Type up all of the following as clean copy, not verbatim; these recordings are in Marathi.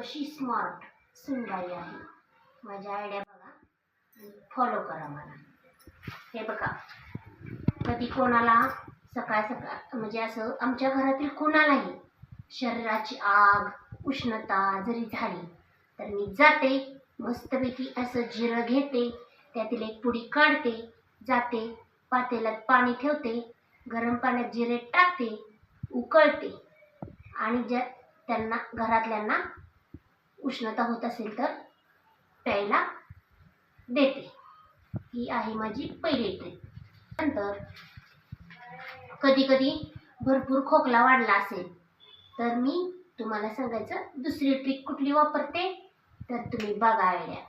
कशी स्मार्ट सुनबाई आहे. माझ्या आयडिया बघा, फॉलो करा मला. हे बघा, कधी कोणाला सकाळ सकाळ म्हणजे असं आमच्या घरातील कोणालाही शरीराची आग उष्णता जरी झाली तर मी जाते, मस्तपैकी असं जिरं घेते, त्यातील एक पुडी काढते, जाते पातेल्यात पाणी ठेवते, गरम पाण्यात जिरे टाकते, उकळते आणि त्यांना घरातल्यांना उष्णता होत असेल तर प्यायला देते. ही आहे माझी पहिली ट्रिक. नंतर कधी कधी भरपूर खोकला वाढला असेल तर मी तुम्हाला सांगायचं दुसरी ट्रिक कुठली वापरते तर तुम्ही बघा आयडिया.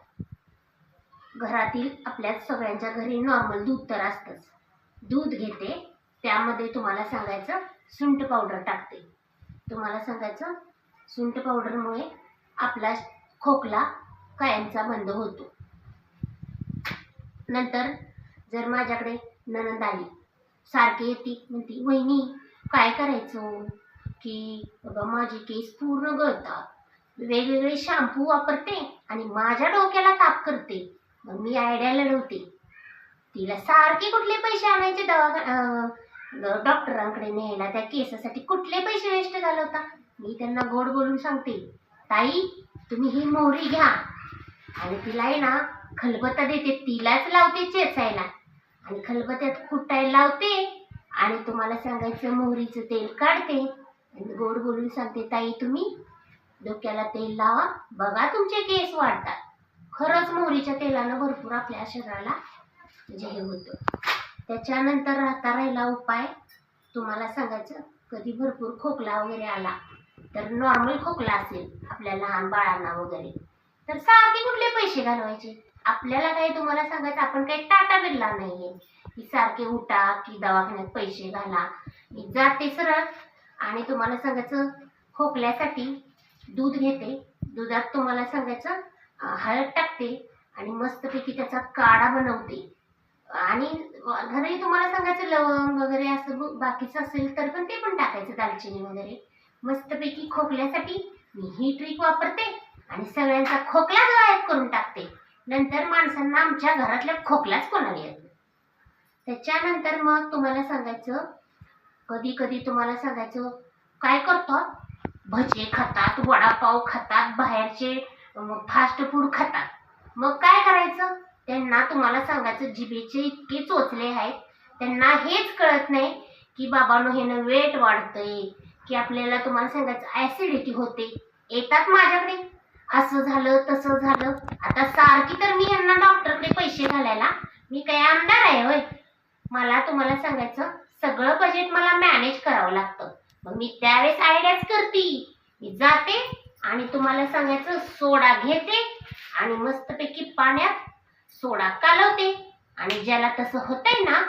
घरातील आपल्या सगळ्यांच्या घरी नॉर्मल दूध तर असतंच. दूध घेते, त्यामध्ये तुम्हाला सांगायचं सुंठ पावडर टाकते. तुम्हाला सांगायचं सुंठ पावडरमुळे आपला खोकला कायमचा बंद होतो. नंतर जर माझ्याकडे नणंद आली, सारखी येते, म्हणती वहिनी काय करायचं की बाबा माझे केस पूर्ण गळतात, वेगवेगळे शॅम्पू वापरते आणि माझ्या डोक्याला ताप करते. मग मी आयडिया लढवते, तिला सारखे कुठले पैसे आणायचे डॉक्टरांकडे न्यायला, त्या केसासाठी कुठले पैसे वेस्ट घालवता. मी त्यांना गोड बोलून सांगते, ताई तुम्ही ही मोहरी घ्या आणि तिला आहे ना खलबत्ता देते, तिलाच लावते चेचायला आणि खलबत्त्यात कुटायला लावते आणि तुम्हाला सांगायचं मोहरीचं तेल काढते आणि गोड बोलून सांगते, ताई तुम्ही डोक्याला तेल लावा, बघा तुमचे केस वाढतात. खरंच मोहरीच्या तेलानं भरपूर आपल्या शरीराला म्हणजे हे होतं. त्याच्यानंतर राहिला उपाय, तुम्हाला सांगायचं कधी भरपूर खोकला वगैरे आला तर नॉर्मल खोकला असेल आपल्या लहान बाळांना वगैरे तर सारखे कुठले पैसे घालवायचे. आपल्याला काही तुम्हाला सांगायचं आपण काही टाटा बिरला नाहीये की सारखे उठा की दवाखान्यात पैसे घाला. मी जाते सरळ आणि तुम्हाला सांगायचं खोकल्यासाठी दूध घेते, दुधात तुम्हाला सांगायचं हळद टाकते आणि मस्तपैकी त्याचा काढा बनवते आणि घरी तुम्हाला सांगायचं लवंग वगैरे असं बाकीचं असेल तर पण ते पण टाकायचं, दालचिनी वगैरे. मस्तपैकी खोकल्यासाठी मी ही ट्रिक वापरते आणि सगळ्यांचा खोकलाच गायब करून टाकते. नंतर माणसांना आमच्या घरातल्या खोकलाच कोणाला येत. त्याच्यानंतर मग तुम्हाला सांगायचं कधी कधी तुम्हाला सांगायचं काय करतात, भजे खातात, वडापाव खातात, बाहेरचे फास्ट फूड खातात. मग काय करायचं, त्यांना तुम्हाला सांगायचं जिभेचे इतके चोचले आहेत, त्यांना हेच कळत नाही की बाबांनो ह्यानं वेट वाढतंय की आपल्याला तुम्हाला सांगायचं ॲसिडिटी होते. येतात माझ्याकडे, असं झालं तसं झालं. आता सारखी तर मी यांना डॉक्टरकडे पैसे घालायला मी काही आमदार आहे होय. मला तुम्हाला सांगायचं सगळं बजेट मला मॅनेज करावं लागतं. मग मी त्यावेळेस आयडियाच करते. मी जाते आणि तुम्हाला सांगायचं सोडा घेते आणि मस्तपैकी पाण्यात सोडा कालवते आणि ज्याला तसं होतंय ना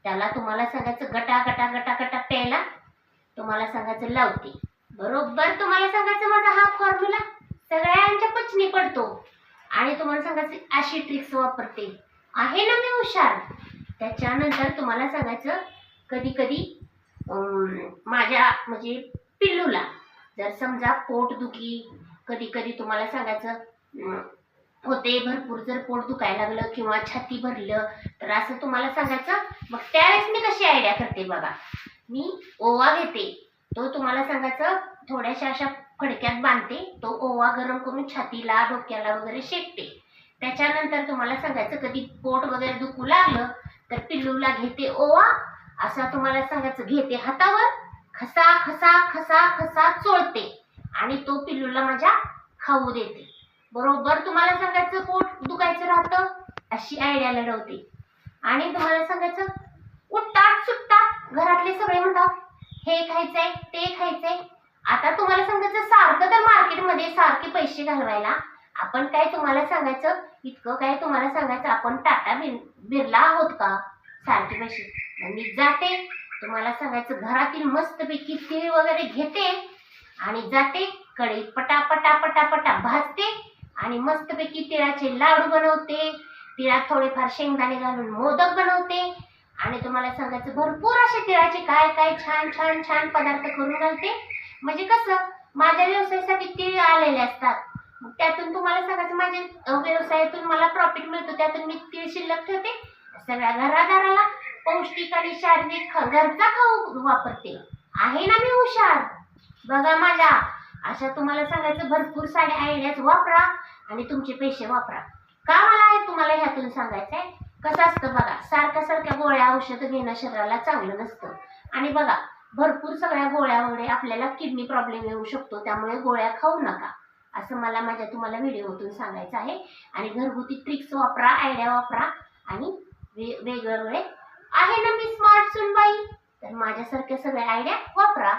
त्याला तुम्हाला सांगायचं गटा गटा गटा गटा प्यायला तुम्हाला सांगायचं लावते. बरोबर तुम्हाला सांगायचं माझा हा फॉर्म्युला सगळ्यांच्या पचनी पडतो आणि तुम्हाला सांगायचं अशी ट्रिक्स वापरते आहे ना मी हुशार. त्याच्यानंतर तुम्हाला सांगायचं कधी कधी माझ्या म्हणजे पिल्लूला जर समजा पोटदुखी कधी कधी तुम्हाला सांगायचं होते, भरपूर जर पोट दुखायला लागलं किंवा छाती भरलं तर असं तुम्हाला सांगायचं. मग त्यावेळेस मी कशी आयडिया करते बघा, मी ओवा घेते, तो तुम्हाला सांगायचं थोड्याशा अशा फडक्यात बांधते, तो ओवा गरम करून छातीला डोक्याला वगैरे शेकते. त्याच्यानंतर तुम्हाला सांगायचं कधी पोट वगैरे दुखू लागलं तर पिल्लूला घेते ओवा असा तुम्हाला सांगायचं घेते हातावर, खसा खसा खसा खसा चोळते आणि तो पिल्लूला माझ्या खाऊ देते. बरोबर तुम्हाला सांगायचं पोट दुखायचं राहतं, अशी आयडिया लढवते. आणि तुम्हाला सांगायचं उठतात सुटतात घरातले सगळे म्हणतात हे खायचंय ते खायचंय. आता तुम्हाला सांगायचं सारखं तर मार्केटमध्ये सारखे पैसे घालवायला आपण काय तुम्हाला सांगायचं इतकं काय तुम्हाला सांगायचं आपण टाटा बिर्ला आहोत का सारखे पैसे. मी जाते तुम्हाला सांगायचं घरातील मस्तपैकी तीळ वगैरे घेते आणि जाते कढईत पटापटा पटापटा भाजते आणि मस्तपैकी तिळाचे लाडू बनवते, तिळात थोडेफार शेंगदाणे घालून मोदक बनवते आणि तुम्हाला सांगायचं भरपूर असे तिळाचे काय काय छान छान छान पदार्थ करून घालते. म्हणजे कसं माझ्या व्यवसायासाठी तीळ आलेले असतात मग त्यातून तुम्हाला सांगायचं माझ्या व्यवसायातून मला प्रॉफिट मिळतो, त्यातून मी तीळ शिल्लक ठेवते, सगळ्या घरादाराला पौष्टिक आणि शारीरिक घरचा खाऊ वापरते. आहे ना मी हुशार? बघा माझ्या अशा तुम्हाला सांगायचं भरपूर सारे आयडियाज वापरा आणि तुमचे पैसे वापरा. का मला हे तुम्हाला ह्यातून सांगायचंय? कसं असतं बघा, सारख्या गोळ्या औषधं घेणं शरीराला चांगलं नसतं. आणि बघा भरपूर सगळ्या गोळ्या वगैरे आपल्याला किडनी प्रॉब्लेम येऊ शकतो, त्यामुळे गोळ्या खाऊ नका असं मला माझ्या तुम्हाला व्हिडिओतून सांगायचं आहे. आणि घरगुती ट्रिक्स वापरा, आयडिया वापरा आणि वेगवेगळे आहे ना मी स्मार्ट सूनबाई, तर माझ्यासारख्या सगळ्या आयडिया वापरा.